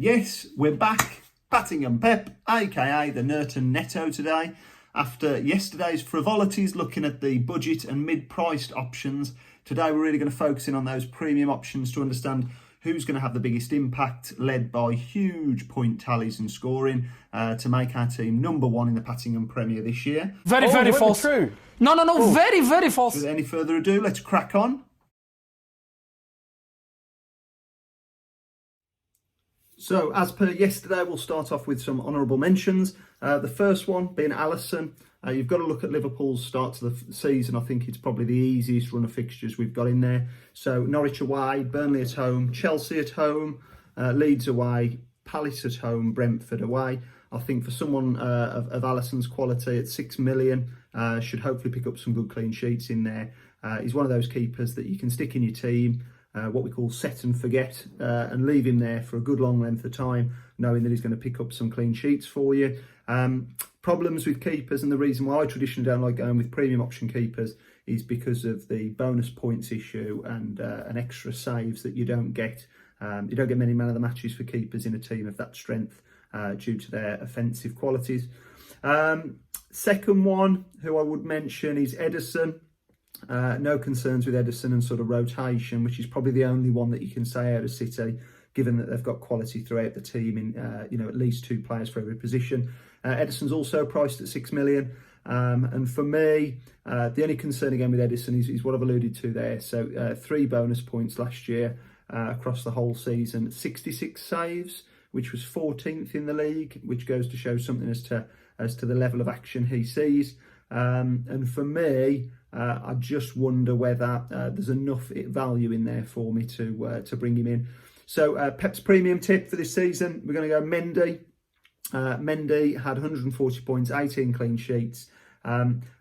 Yes, we're back. Pattingham Pep, aka the Nerton Netto today. After yesterday's frivolities looking at the budget and mid-priced options, today we're really going to focus in on those premium options to understand who's going to have the biggest impact, led by huge point tallies and scoring to make our team number one in the Pattingham Premier this year. Very false. True. No, very false. Without any further ado, let's crack on. So, as per yesterday, we'll start off with some honourable mentions. The first one being Alisson. You've got to look at Liverpool's start to the season. I think it's probably the easiest run of fixtures we've got in there. So, Norwich away, Burnley at home, Chelsea at home, Leeds away, Palace at home, Brentford away. I think for someone of Alisson's quality at 6 million, should hopefully pick up some good clean sheets in there. He's one of those keepers that you can stick in your team, what we call set and forget, and leave him there for a good long length of time, knowing that he's going to pick up some clean sheets for you. Problems with keepers, and the reason why I traditionally don't like going with premium option keepers is because of the bonus points issue and an extra saves that you don't get. You don't get many man of the matches for keepers in a team of that strength due to their offensive qualities. Second one, who I would mention, is Ederson. No concerns with Ederson and sort of rotation, which is probably the only one that you can say out of City, given that they've got quality throughout the team in at least two players for every position. Ederson's also priced at 6 million. And for me, the only concern again with Ederson is what I've alluded to there. So 3 bonus points last year across the whole season, 66 saves, which was 14th in the league, which goes to show something as to the level of action he sees. And for me, I just wonder whether there's enough value in there for me to bring him in. So Pep's premium tip for this season, we're going to go Mendy. Mendy had 140 points, 18 clean sheets.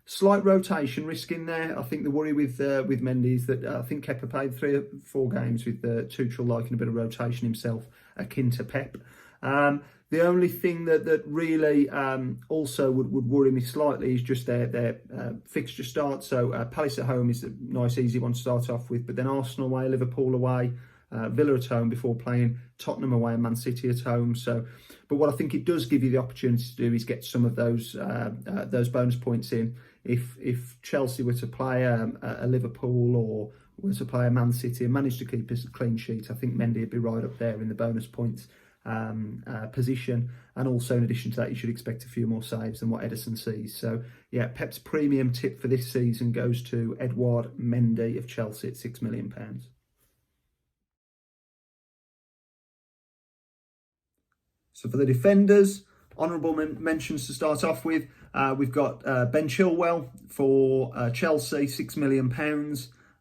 Slight rotation risk in there. I think the worry with Mendy is that I think Kepa played 3 or 4 games with Tuchel liking a bit of rotation himself, akin to Pep. The only thing that really also would worry me slightly is just their fixture start. So Palace at home is a nice, easy one to start off with, but then Arsenal away, Liverpool away, Villa at home before playing Tottenham away and Man City at home. But what I think it does give you the opportunity to do is get some of those bonus points in. If Chelsea were to play a Liverpool or were to play a Man City and manage to keep a clean sheet, I think Mendy would be right up there in the bonus points position. And also in addition to that, you should expect a few more saves than what Ederson sees. So yeah, Pep's premium tip for this season goes to Edouard Mendy of Chelsea at £6 million. So for the defenders, honourable mentions to start off with, we've got Ben Chilwell for Chelsea, £6 million.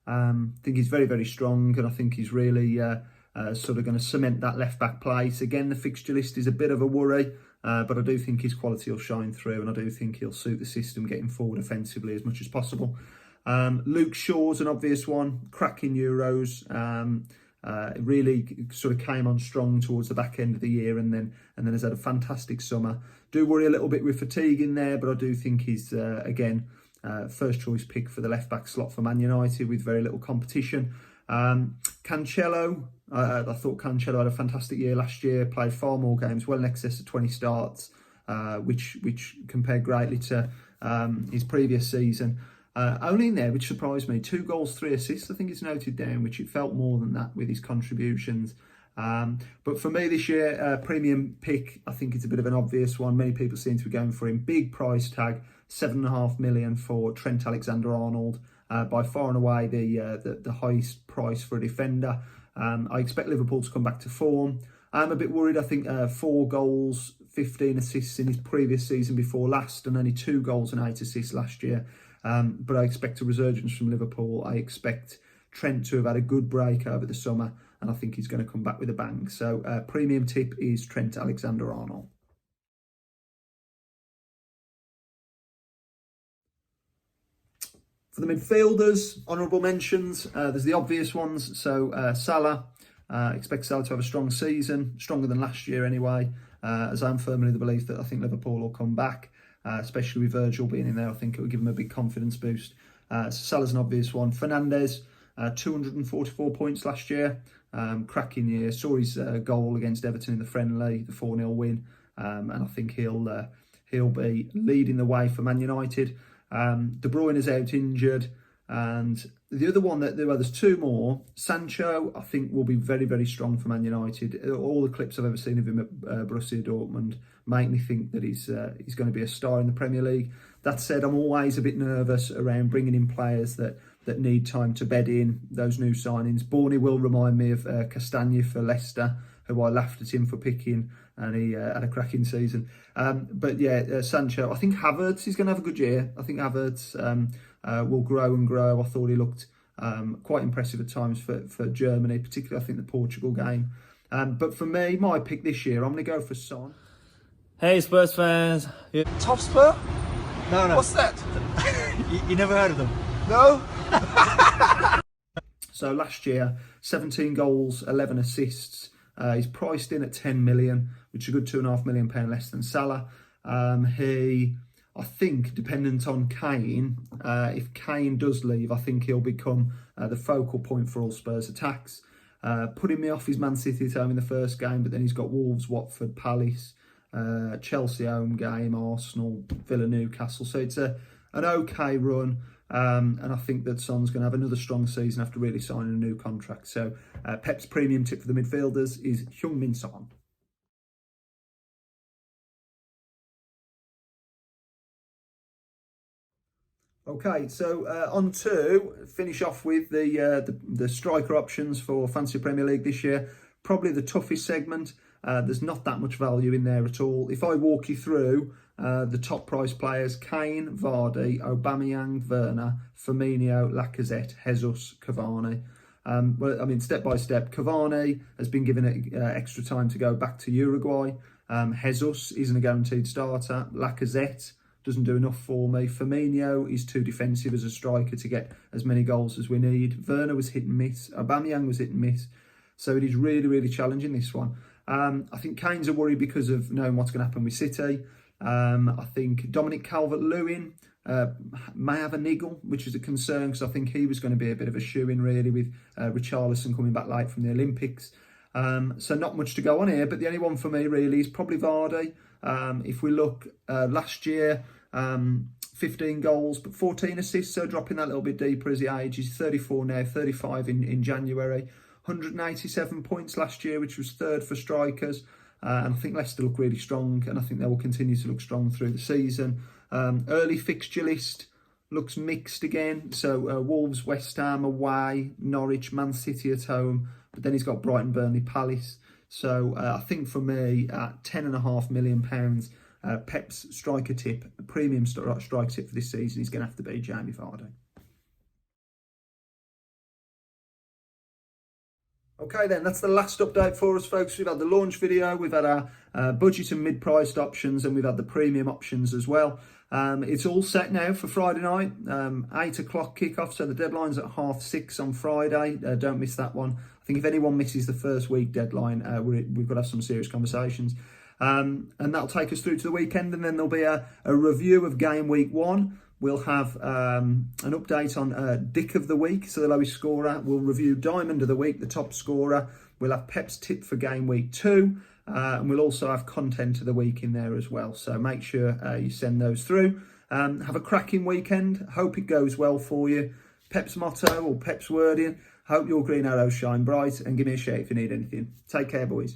I think he's very, very strong, and I think he's really sort of going to cement that left-back place. Again, the fixture list is a bit of a worry, but I do think his quality will shine through, and I do think he'll suit the system, getting forward offensively as much as possible. Luke Shaw's an obvious one, cracking Euros. It really sort of came on strong towards the back end of the year, and then has had a fantastic summer. Do worry a little bit with fatigue in there, but I do think he's again first choice pick for the left back slot for Man United with very little competition. Cancelo, I thought Cancelo had a fantastic year last year. Played far more games, well in excess of 20 starts, which compared greatly to his previous season. Only in there, which surprised me, 2 goals, 3 assists, I think it's noted down, which it felt more than that with his contributions. But for me this year, premium pick, I think it's a bit of an obvious one. Many people seem to be going for him. Big price tag, 7.5 million for Trent Alexander-Arnold. By far and away the highest price for a defender. I expect Liverpool to come back to form. I'm a bit worried. I think 4 goals, 15 assists in his previous season before last, and only 2 goals and 8 assists last year. But I expect a resurgence from Liverpool. I expect Trent to have had a good break over the summer, and I think he's going to come back with a bang. So premium tip is Trent Alexander-Arnold. For the midfielders, honourable mentions, there's the obvious ones. So Salah, expect Salah to have a strong season, stronger than last year anyway, as I'm firmly the belief that I think Liverpool will come back. Especially with Virgil being in there, I think it will give him a big confidence boost. So Salah's an obvious one. Fernandes, 244 points last year. Cracking year. Saw his goal against Everton in the friendly, the 4-0 win, and I think he'll be leading the way for Man United. De Bruyne is out injured, and the other one there's two more. Sancho, I think, will be very, very strong for Man United. All the clips I've ever seen of him at Borussia Dortmund make me think that he's going to be a star in the Premier League. That said, I'm always a bit nervous around bringing in players that need time to bed in, those new signings. Borney will remind me of Castagne for Leicester, who I laughed at him for picking, and he had a cracking season. But yeah, Sancho, I think Havertz is going to have a good year. I think Havertz will grow and grow. I thought he looked quite impressive at times for Germany, particularly I think the Portugal game. But for me, my pick this year, I'm going to go for Son. Hey Spurs fans. Top Spur? No. What's that? You never heard of them? No? So last year, 17 goals, 11 assists. He's priced in at 10 million, which is a good £2.5 million less than Salah. I think, dependent on Kane, if Kane does leave, I think he'll become the focal point for all Spurs attacks. Putting me off his Man City at home in the first game, but then he's got Wolves, Watford, Palace, Chelsea home game, Arsenal, Villa, Newcastle. So it's an okay run. And I think that Son's going to have another strong season after really signing a new contract. So Pep's premium tip for the midfielders is Heung-min Son. Okay, so on to finish off with the striker options for Fantasy Premier League this year. Probably the toughest segment. There's not that much value in there at all. If I walk you through the top price players: Kane, Vardy, Aubameyang, Werner, Firmino, Lacazette, Jesus, Cavani. Well, I mean, step by step. Cavani has been given extra time to go back to Uruguay. Jesus isn't a guaranteed starter. Lacazette doesn't do enough for me. Firmino is too defensive as a striker to get as many goals as we need. Werner was hit and miss. Aubameyang was hit and miss. So it is really, really challenging, this one. I think Kane's a worry because of knowing what's going to happen with City. I think Dominic Calvert-Lewin may have a niggle, which is a concern because I think he was going to be a bit of a shoo-in really with Richarlison coming back late from the Olympics. So not much to go on here, but the only one for me really is probably Vardy. If we look last year, 15 goals, but 14 assists, so dropping that little bit deeper as he ages. 34 now, 35 in January. 187 points last year, which was third for strikers. And I think Leicester look really strong, and I think they will continue to look strong through the season. Early fixture list looks mixed again. So Wolves, West Ham away, Norwich, Man City at home, but then he's got Brighton, Burnley, Palace. So I think for me, at £10.5 million, Pep's striker tip, a premium striker tip for this season, is going to have to be Jamie Vardy. Okay then, that's the last update for us, folks. We've had the launch video, we've had our budget and mid-priced options, and we've had the premium options as well. It's all set now for Friday night, 8 o'clock kickoff, so the deadline's at 6:30 on Friday. Don't miss that one. I think if anyone misses the first week deadline, we've got to have some serious conversations. And that'll take us through to the weekend, and then there'll be a review of game week 1. We'll have an update on Dick of the Week, so the lowest scorer. We'll review Diamond of the Week, the top scorer. We'll have Pep's tip for game week 2. And we'll also have content of the week in there as well. So make sure you send those through. Have a cracking weekend. Hope it goes well for you. Pep's motto or Pep's wording: hope your green arrows shine bright, and give me a shout if you need anything. Take care, boys.